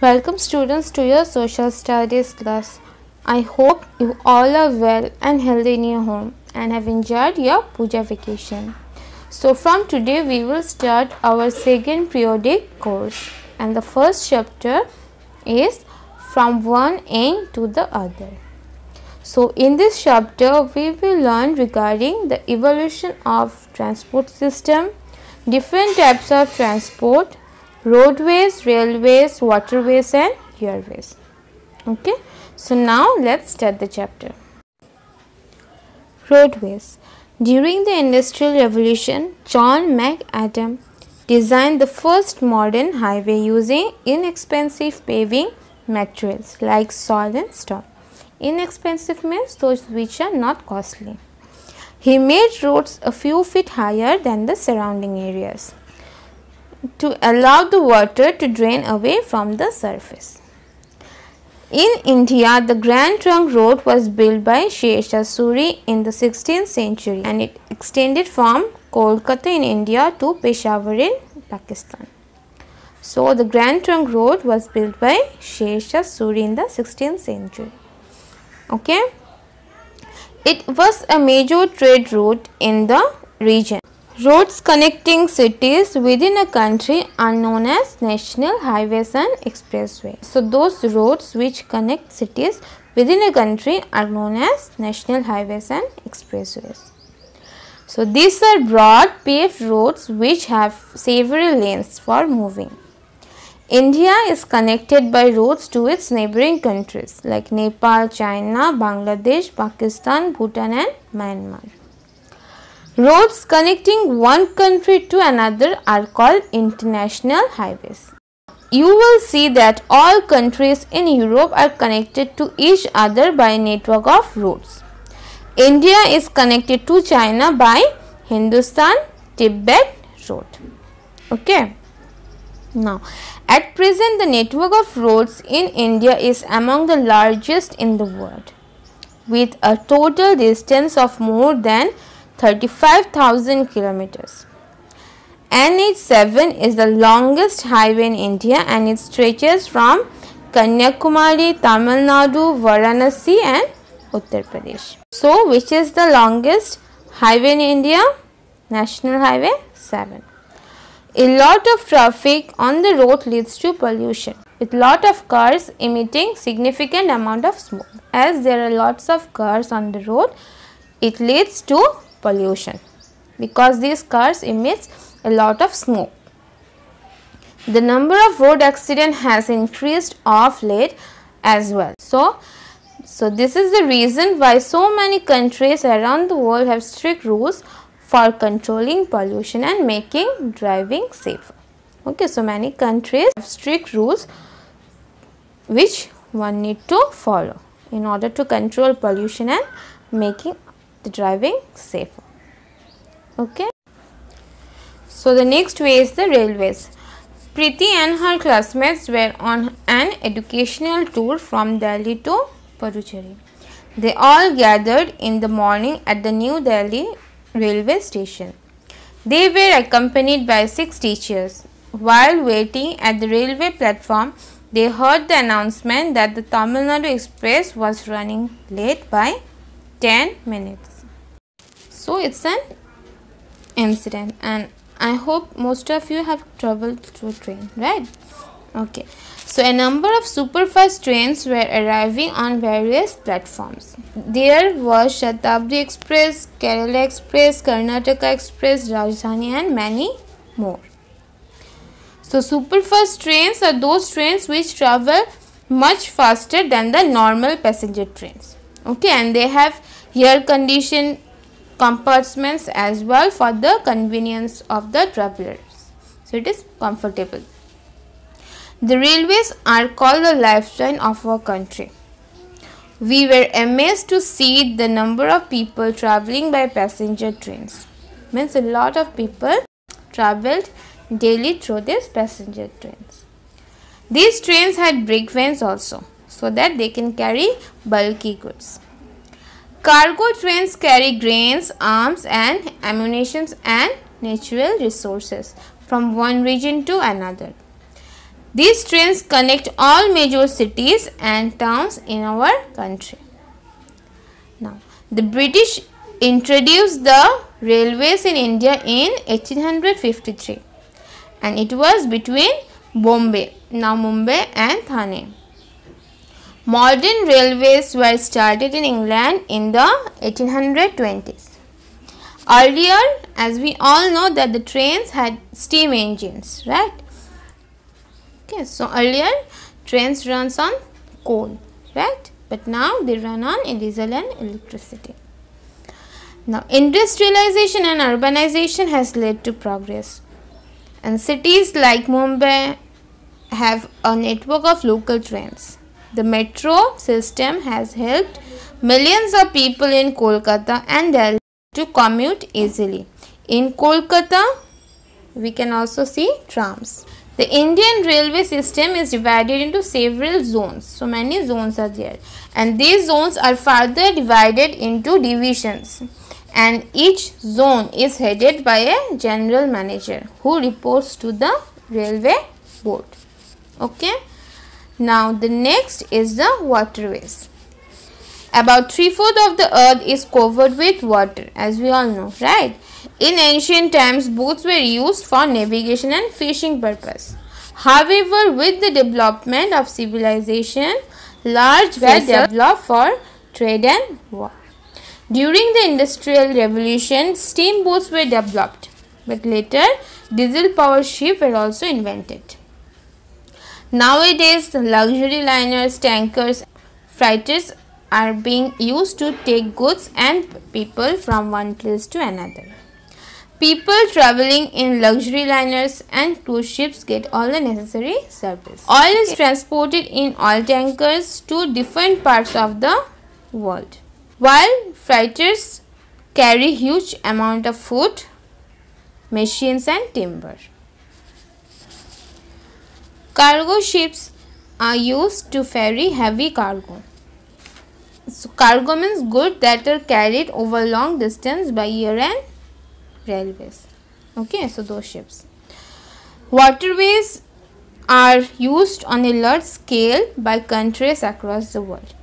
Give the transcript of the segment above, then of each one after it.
Welcome students to your social studies class. I hope you all are well and healthy in your home and have enjoyed your puja vacation. So from today we will start our second periodic course and the first chapter is from one end to the other. So in this chapter we will learn regarding the evolution of transport system, different types of transport, roadways, railways, waterways and airways. Okay, so now let's start the chapter. Roadways. During the Industrial Revolution, John McAdam designed the first modern highway using inexpensive paving materials like soil and stone. Inexpensive means those which are not costly. He made roads a few feet higher than the surrounding areas to allow the water to drain away from the surface. In India, the Grand Trunk Road was built by Sher-Shah Suri in the 16th century and it extended from Kolkata in India to Peshawar in Pakistan. So, the Grand Trunk Road was built by Sher-Shah Suri in the 16th century. Okay. It was a major trade route in the region. Roads connecting cities within a country are known as national highways and expressways. So, those roads which connect cities within a country are known as national highways and expressways. So, these are broad paved roads which have several lanes for moving. India is connected by roads to its neighboring countries like Nepal, China, Bangladesh, Pakistan, Bhutan and Myanmar. Roads connecting one country to another are called international highways. You will see that all countries in Europe are connected to each other by a network of roads. India is connected to China by Hindustan-Tibet road. Okay. Now, at present the network of roads in India is among the largest in the world with a total distance of more than 35,000 kilometers. NH7 is the longest highway in India and it stretches from Kanyakumari, Tamil Nadu, Varanasi and Uttar Pradesh. So, which is the longest highway in India? National Highway 7. A lot of traffic on the road leads to pollution with lot of cars emitting significant amount of smoke. As there are lots of cars on the road, it leads to pollution because these cars emits a lot of smoke. The number of road accidents has increased of late as well. So this is the reason why so many countries around the world have strict rules for controlling pollution and making driving safer. Okay, so many countries have strict rules which one need to follow in order to control pollution and making the driving safer. Okay. So the next way is the railways. Preeti and her classmates were on an educational tour from Delhi to Puducherry. They all gathered in the morning at the New Delhi railway station. They were accompanied by 6 teachers. While waiting at the railway platform, they heard the announcement that the Tamil Nadu Express was running late by 10 minutes. So it's an incident and I hope most of you have traveled through train, right? Okay. So a number of superfast trains were arriving on various platforms. There was Shatabdi Express, Kerala Express, Karnataka Express, Rajdhani and many more. So superfast trains are those trains which travel much faster than the normal passenger trains. Okay, and they have air conditioned compartments as well for the convenience of the travelers. So it is comfortable. The railways are called the lifeline of our country. We were amazed to see the number of people traveling by passenger trains. Means a lot of people travelled daily through these passenger trains. These trains had brake vans also so that they can carry bulky goods. Cargo trains carry grains, arms and ammunition and natural resources from one region to another. These trains connect all major cities and towns in our country. Now, the British introduced the railways in India in 1853, and it was between Bombay, now Mumbai, and Thane. Modern railways were started in England in the 1820s. Earlier, as we all know, that the trains had steam engines, right? Okay, so earlier trains runs on coal, right? But now they run on diesel and electricity. Now, industrialization and urbanization has led to progress, and cities like Mumbai have a network of local trains. The metro system has helped millions of people in Kolkata and Delhi to commute easily. In Kolkata, we can also see trams. The Indian railway system is divided into several zones. So many zones are there, and these zones are further divided into divisions, and each zone is headed by a general manager who reports to the railway board. Okay. Now the next is the waterways. About 3/4 of the earth is covered with water, as we all know, right? In ancient times, boats were used for navigation and fishing purpose. However, with the development of civilization, large vessels were developed for trade and war. During the Industrial Revolution, steamboats were developed, but later diesel-powered ships were also invented. Nowadays, luxury liners, tankers, freighters are being used to take goods and people from one place to another. People traveling in luxury liners and cruise ships get all the necessary service. Oil is transported in oil tankers to different parts of the world, while freighters carry huge amount of food, machines and timber. Cargo ships are used to ferry heavy cargo. So, cargo means goods that are carried over long distance by air and railways. Okay, so those ships. Waterways are used on a large scale by countries across the world.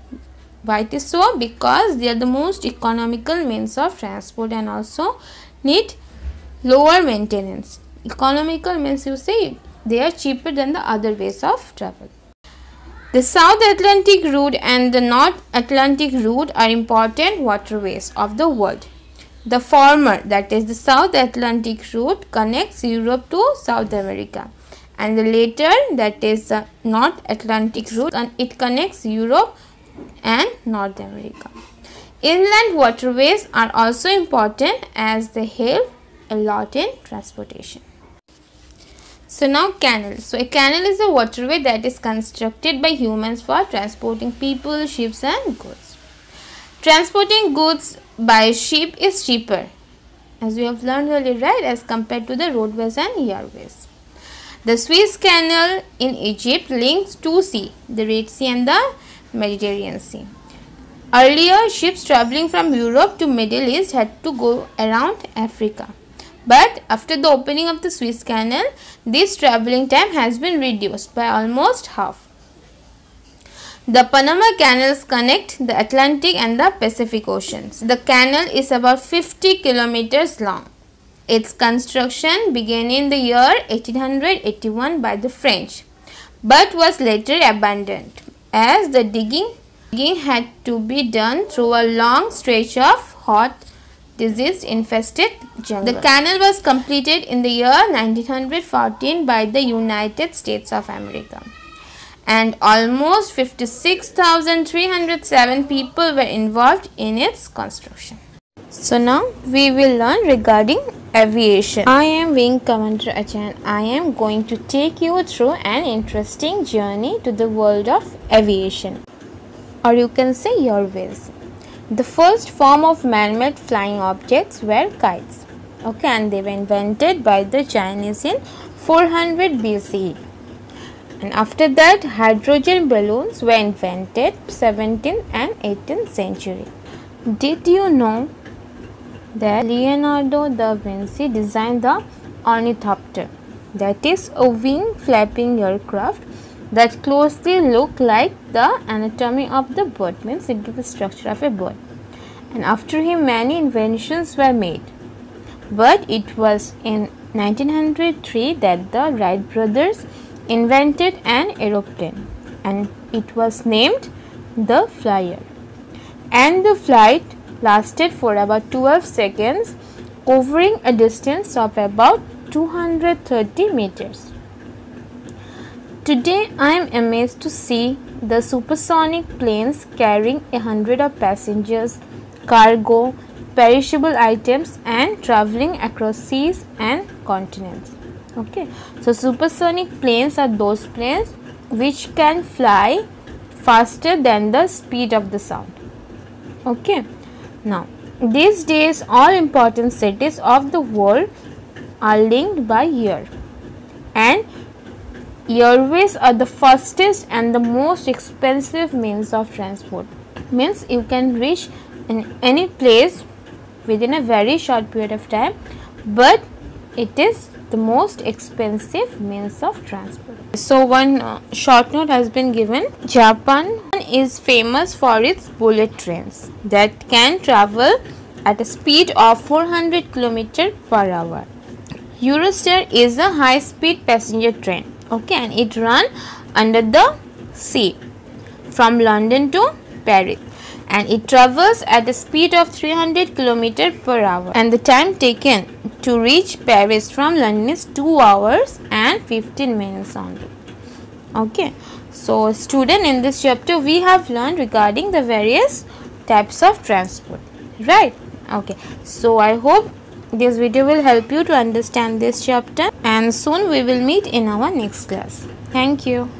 Why it is so? Because they are the most economical means of transport and also need lower maintenance. Economical means, you say, they are cheaper than the other ways of travel. The South Atlantic route and the North Atlantic route are important waterways of the world. The former, that is the South Atlantic route, connects Europe to South America, and the later, that is the North Atlantic route, and it connects Europe and North America. Inland waterways are also important as they help a lot in transportation. So now canal. So a canal is a waterway that is constructed by humans for transporting people, ships and goods. Transporting goods by ship is cheaper, as we have learned earlier, right, as compared to the roadways and airways. The Suez Canal in Egypt links two seas, the Red Sea and the Mediterranean Sea. Earlier, ships traveling from Europe to Middle East had to go around Africa. But after the opening of the Suez Canal, this traveling time has been reduced by almost half. The Panama Canals connect the Atlantic and the Pacific Oceans. The canal is about 50 kilometers long. Its construction began in the year 1881 by the French, but was later abandoned as the digging had to be done through a long stretch of hot, disease-infested jungle. The canal was completed in the year 1914 by the United States of America, and almost 56,307 people were involved in its construction. So now we will learn regarding aviation. I am Wing Commander Achan. I am going to take you through an interesting journey to the world of aviation, or you can say airways. The first form of man-made flying objects were kites. Okay, and they were invented by the Chinese in 400 BCE. And after that, hydrogen balloons were invented 17th and 18th century. Did you know that Leonardo da Vinci designed the ornithopter? that is a wing flapping aircraft that closely look like the anatomy of the bird, means it gives the structure of a bird. And after him many inventions were made, but it was in 1903 that the Wright brothers invented an aeroplane, and it was named the Flyer, and the flight lasted for about 12 seconds, covering a distance of about 230 meters. Today I am amazed to see the supersonic planes carrying 100 of passengers, cargo, perishable items, and traveling across seas and continents. Okay, so supersonic planes are those planes which can fly faster than the speed of the sound. Okay, now these days all important cities of the world are linked by air, and airways are the fastest and the most expensive means of transport. Means you can reach in any place within a very short period of time, but it is the most expensive means of transport. So one short note has been given. Japan is famous for its bullet trains that can travel at a speed of 400 km per hour. Eurostar is a high speed passenger train, okay, and it runs under the sea from London to Paris, and it travels at a speed of 300 km per hour, and the time taken to reach Paris from London is 2 hours and 15 minutes only. Okay, so student, in this chapter we have learned regarding the various types of transport, right? Okay, so I hope this video will help you to understand this chapter, and soon we will meet in our next class. Thank you.